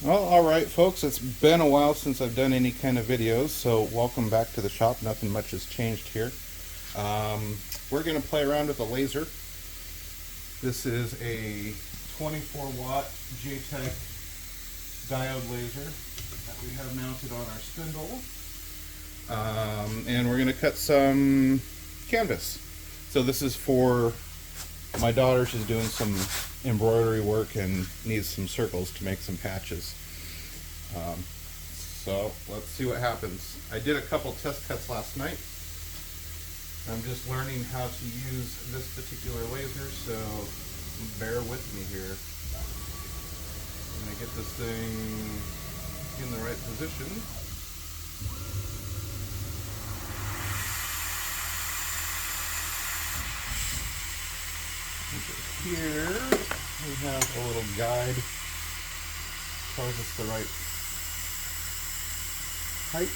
Well, alright folks, it's been a while since I've done any kind of videos, so welcome back to the shop. Nothing much has changed here. We're going to play around with a laser. This is a 24 watt JTEC diode laser that we have mounted on our spindle. And we're going to cut some canvas. So this is for my daughter. She's doing some embroidery work and needs some circles to make some patches. So let's see what happens. I did a couple test cuts last night. I'm just learning how to use this particular laser, so bear with me here. I'm going to get this thing in the right position. Here we have a little guide, tells us the right height.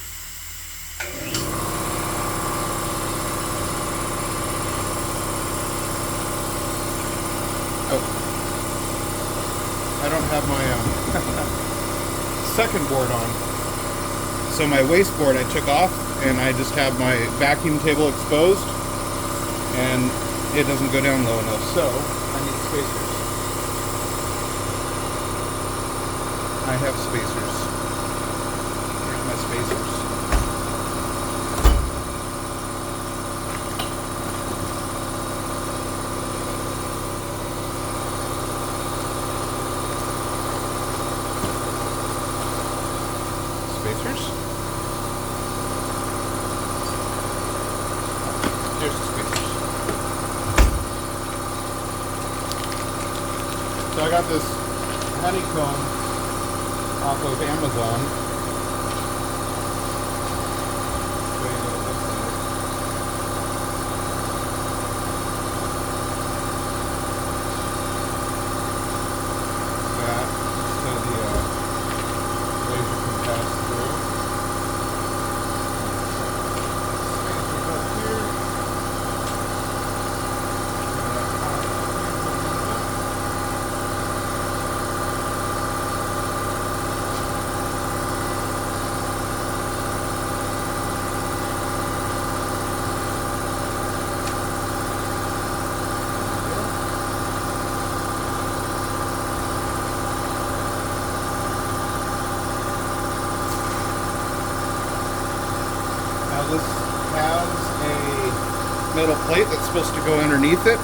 Oh, I don't have my second board on, so my waste board I took off and I just have my vacuum table exposed and it doesn't go down low enough, so I need spacers. I have spacers. Here's my spacers. Spacers. Here's the spacers. So I got this honeycomb off of Amazon. That so the laser can pass through. Spacers up here. Now this has a metal plate that's supposed to go underneath it,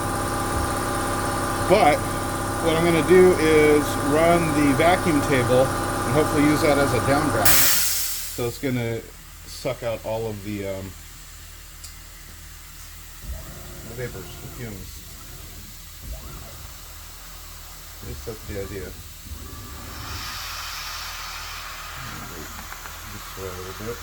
but what I'm going to do is run the vacuum table and hopefully use that as a downdraft. So it's going to suck out all of the vapors, the fumes. At least that's the idea. This way a little bit.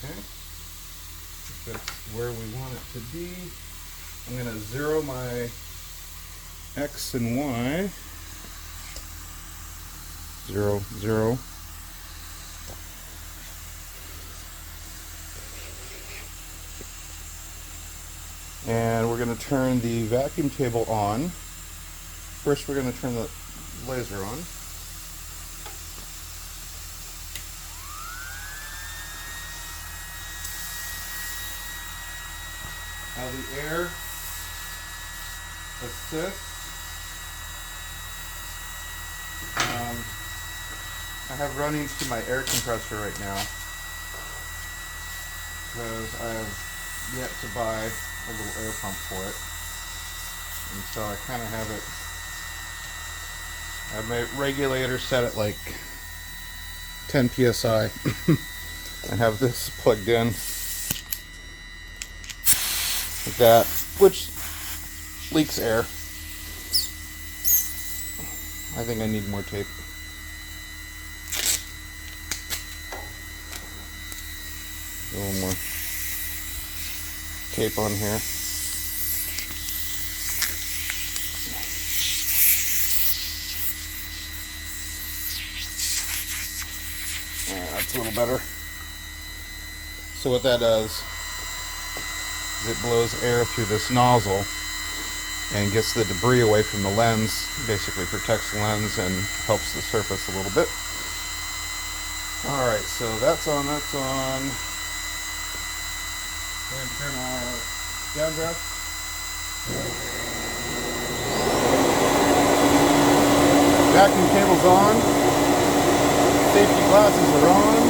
Okay, if that's where we want it to be. I'm going to zero my X and Y. 0, 0. And we're going to turn the vacuum table on. First we're going to turn the laser on. Now the air assist. I have running to my air compressor right now because I have yet to buy a little air pump for it, and so I kind of have my regulator set at like 10 psi. I have this plugged in like that, which leaks air. I think I need more tape. A little more tape on here. that's a little better. So what that does is it blows air through this nozzle and gets the debris away from the lens, basically protects the lens and helps the surface a little bit. Alright, so that's on, that's on. Go ahead and turn our downdraft. Vacuum cable's on. Safety glasses are on.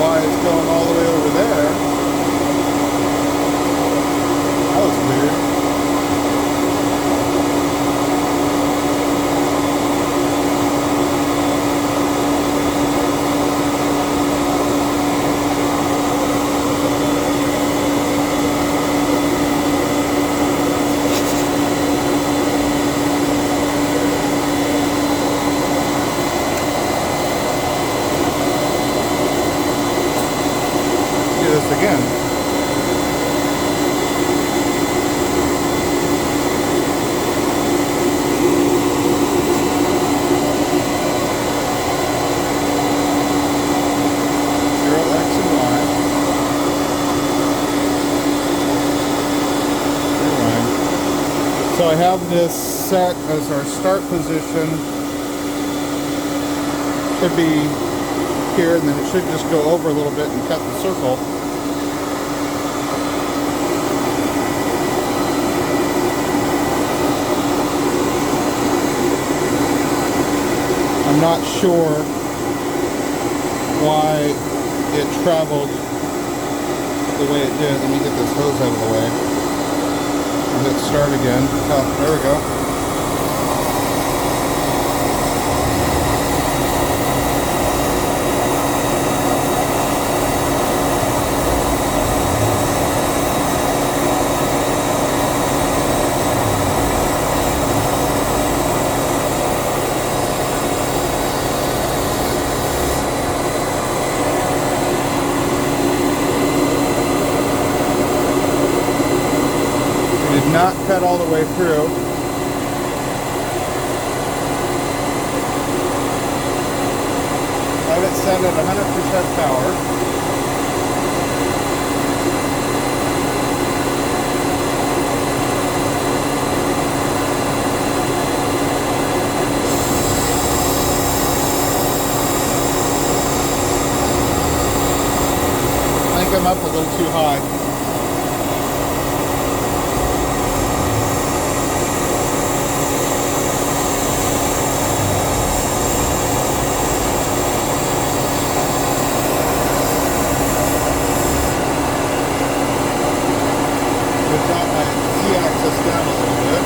Why it's going all the way over there. That was weird. Again. Zero X and Y. Rewind. So I have this set as our start position. Should be here, and then it should just go over a little bit and cut the circle. I'm not sure why it traveled the way it did. Let me get this hose out of the way. I'll hit start again. Oh, there we go. Not cut all the way through. Have it set at 100% power. I think I'm up a little too high. Down a little bit.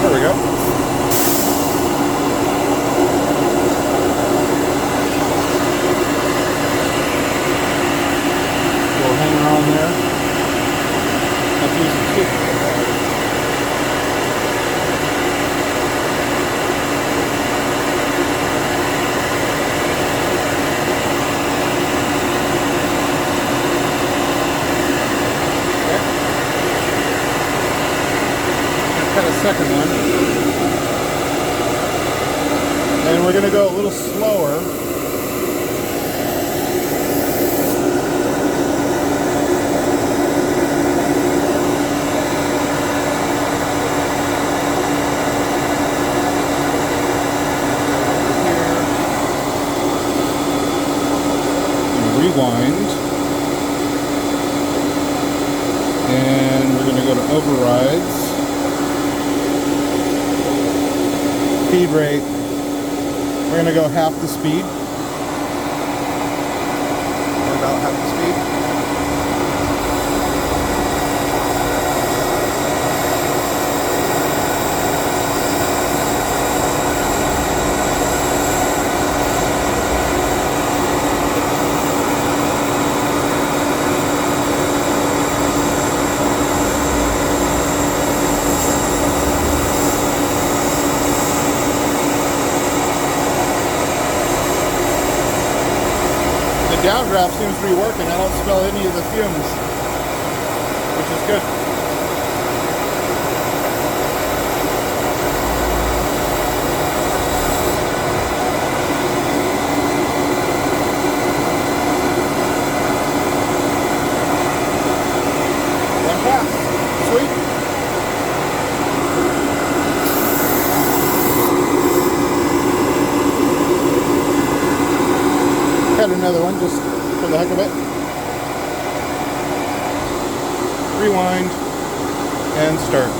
There we go. Little hanger on there. I've used a tip. Cut a second one. And we're going to go a little slower. Rewind. And we're going to go go to overrides. Feed rate, we're going to go half the speed. About half the speed. The downdraft seems to be working. I don't smell any of the fumes, which is good. One pass. Sweet. Had another one just for the heck of it. Rewind and start.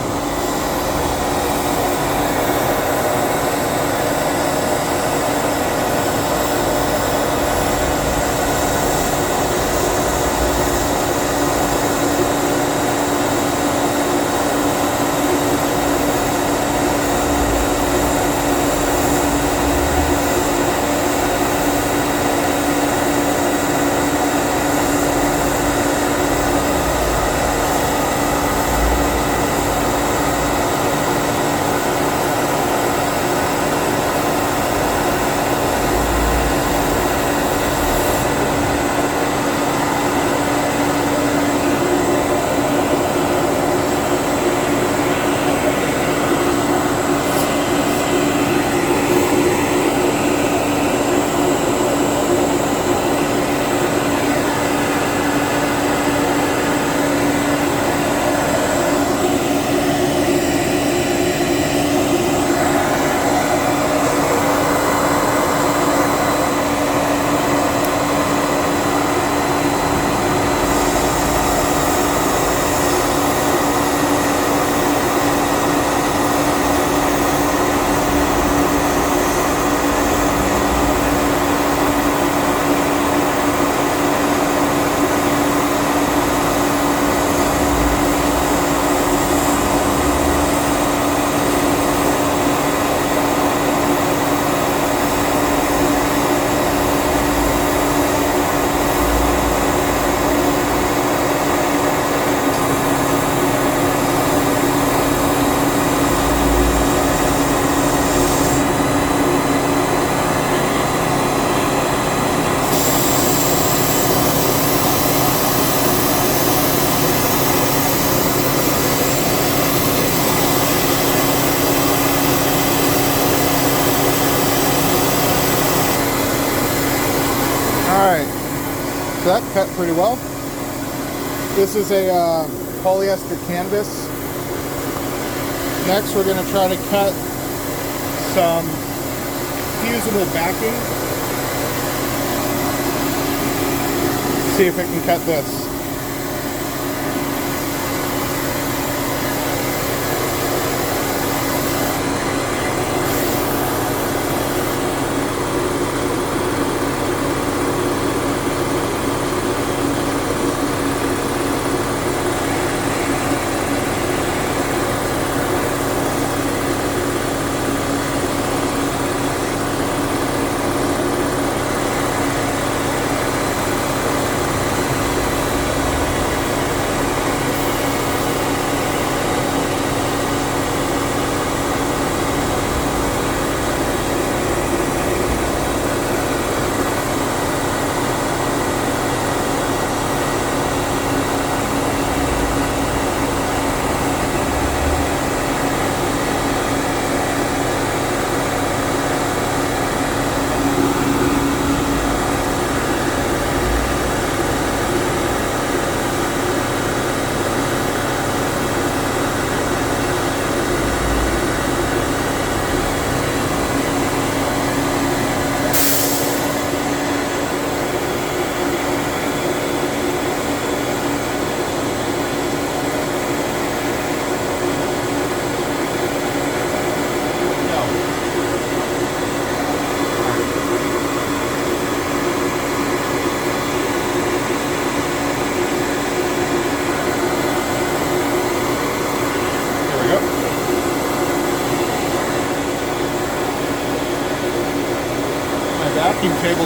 So that cut pretty well. This is a polyester canvas. Next we're going to try to cut some fusible backing. See if it can cut this.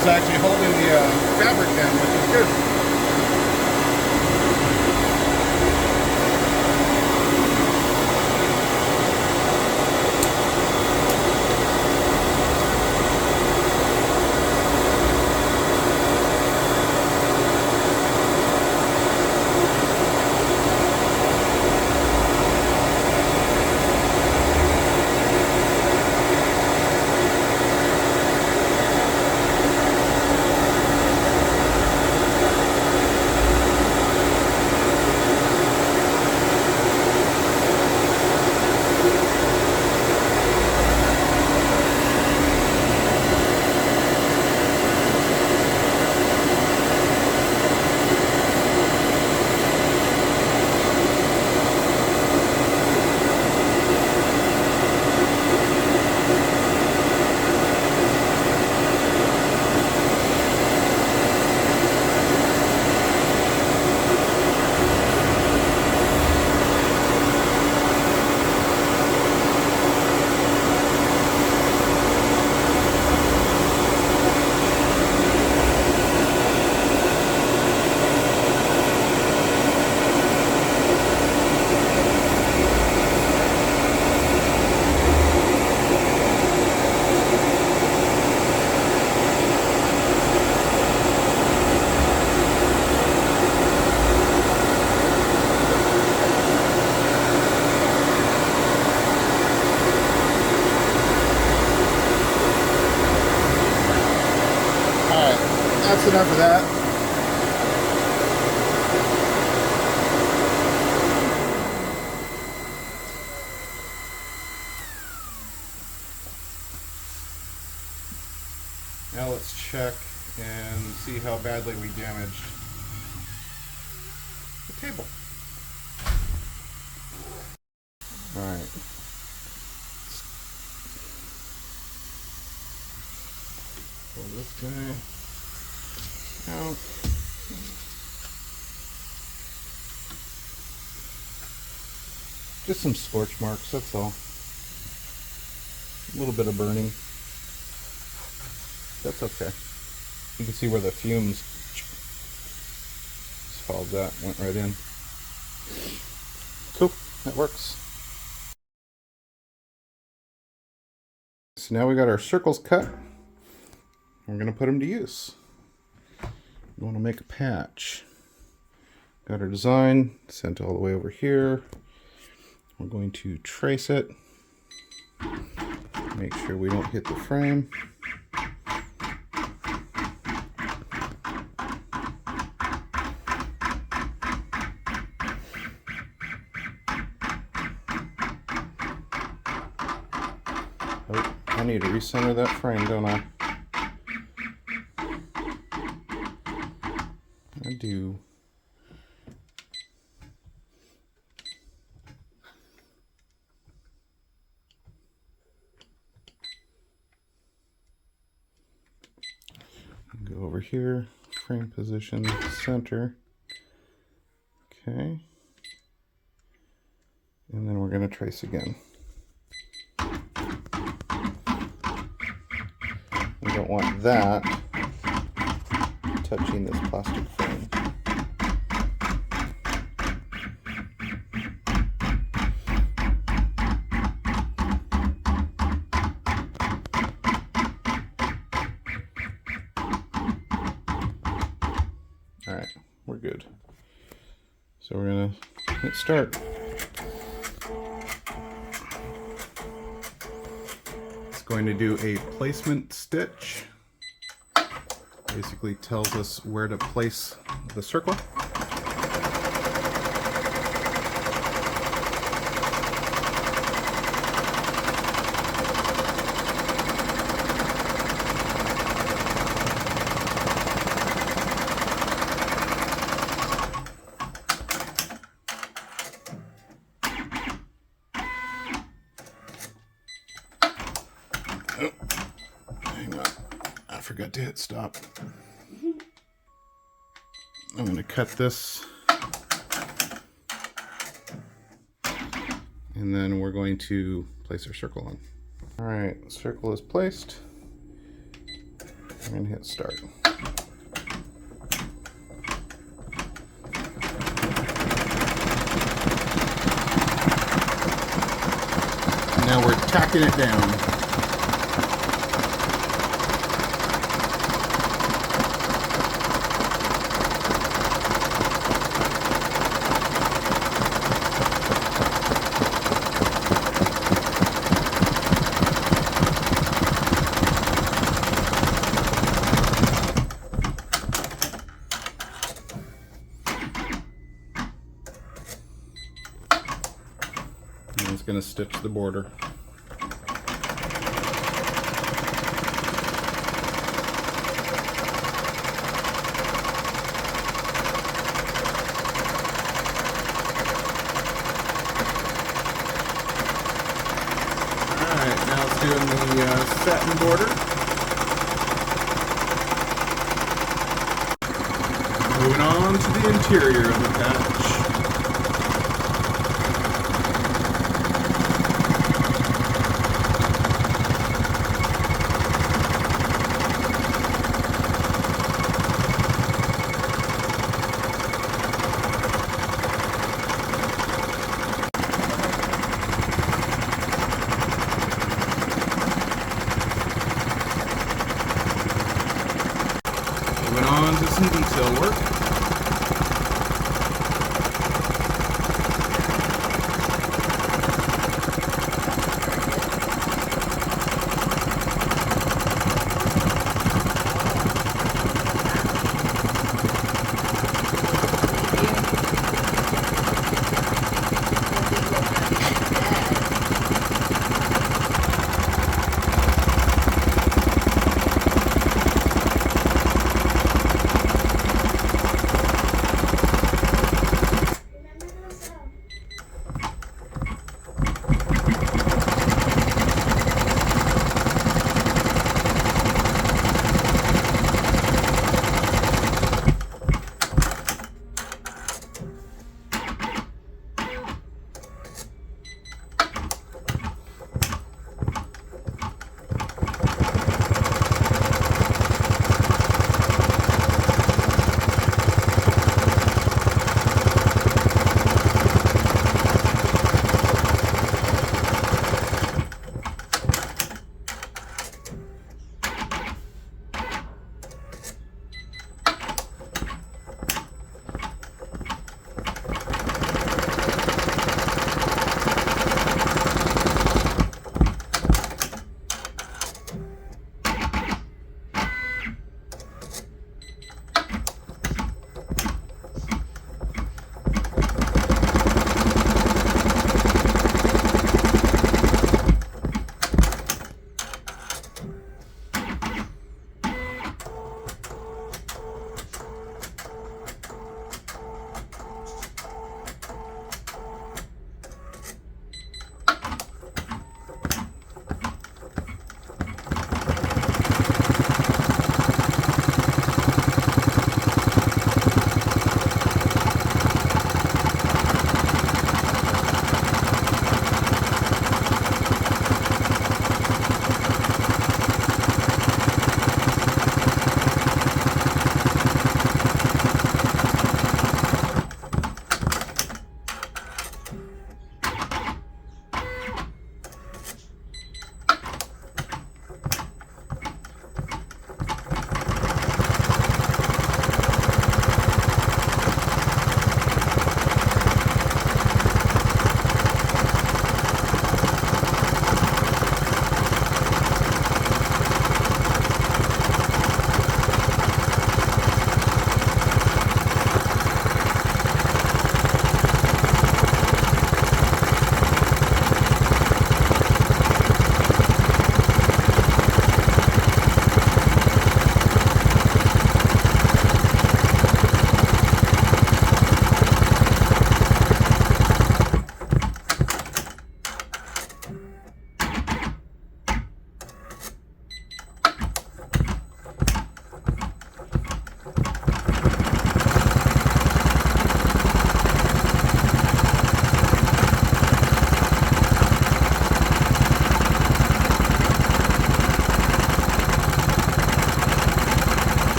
is actually holding the fabric down, which is good. That's enough of that. Now let's check and see how badly we damaged the table. Alright. Pull this guy out. Just some scorch marks, that's all. A little bit of burning. That's okay. You can see where the fumes just followed that, went right in. Cool, that works. So now we got our circles cut. We're going to put them to use. We want to make a patch. Got our design sent all the way over here. We're going to trace it. Make sure we don't hit the frame. Oh, I need to recenter that frame, don't I? I do. Go over here, frame position, center. Okay. And then we're going to trace again. We don't want that touching this plastic frame. Alright, we're good. So we're going to hit start. It's going to do a placement stitch. Basically tells us where to place the circle. Oh, hang on. I forgot to hit stop. I'm going to cut this. And then we're going to place our circle on. Alright, circle is placed. and hit start. Now we're tacking it down. And it's going to stitch the border. Alright, now it's doing the satin border. Moving on to the interior of the patch. Moving on to some detail work.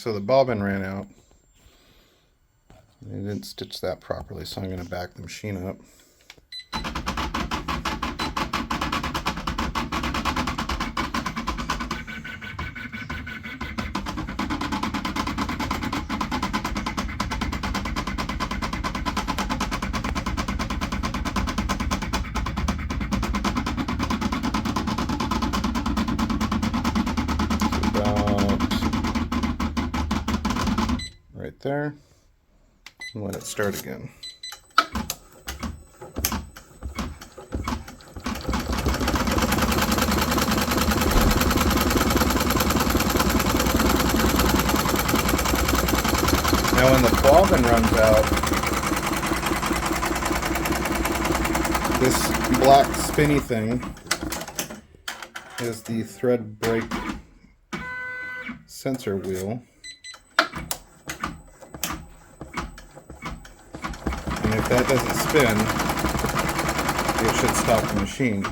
so the bobbin ran out. I didn't stitch that properly, so I'm going to back the machine up. Right there, and let it start again. Now when the bobbin runs out, this black spinny thing is the thread break sensor wheel. And if that doesn't spin, it should stop the machine.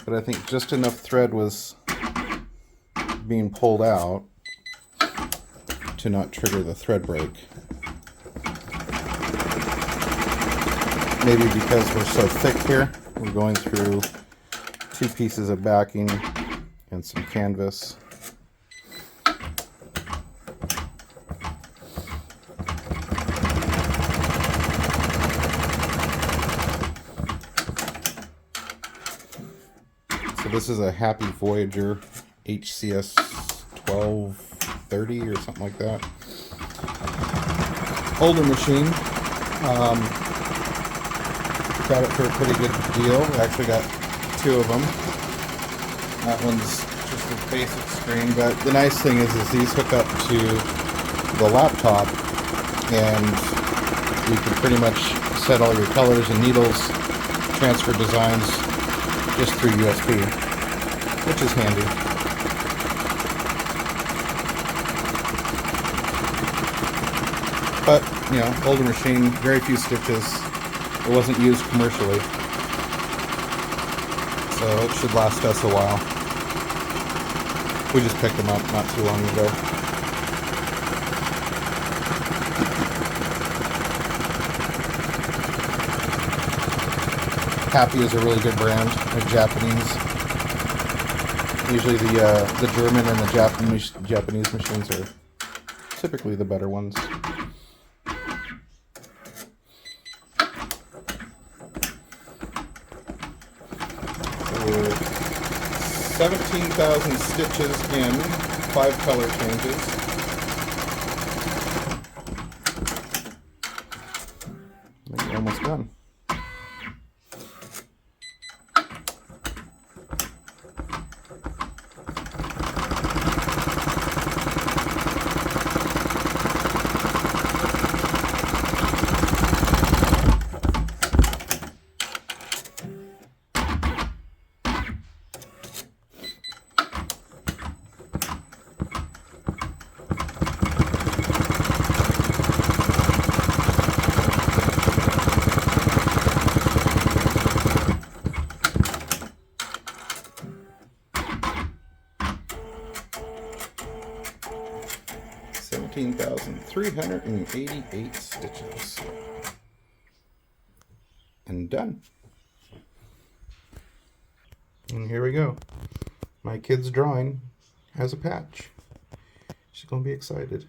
But I think just enough thread was being pulled out to not trigger the thread break. Maybe because we're so thick here, we're going through 2 pieces of backing and some canvas. So this is a Happy Voyager HCS 1230 or something like that. Older machine. Got it for a pretty good deal. We actually got 2 of them. That one's just a basic screen, but the nice thing is these hook up to the laptop, and you can pretty much set all your colors and needles, transfer designs just through USB, which is handy. But, you know, older machine, very few stitches. It wasn't used commercially, so it should last us a while. We just picked them up not too long ago. Happy is a really good brand. They're Japanese. Usually the German and the Japanese machines are typically the better ones. We're 17,000 stitches in, 5 color changes. I think we're almost done. $17,388 stitches. And done. And here we go. My kid's drawing has a patch. She's going to be excited.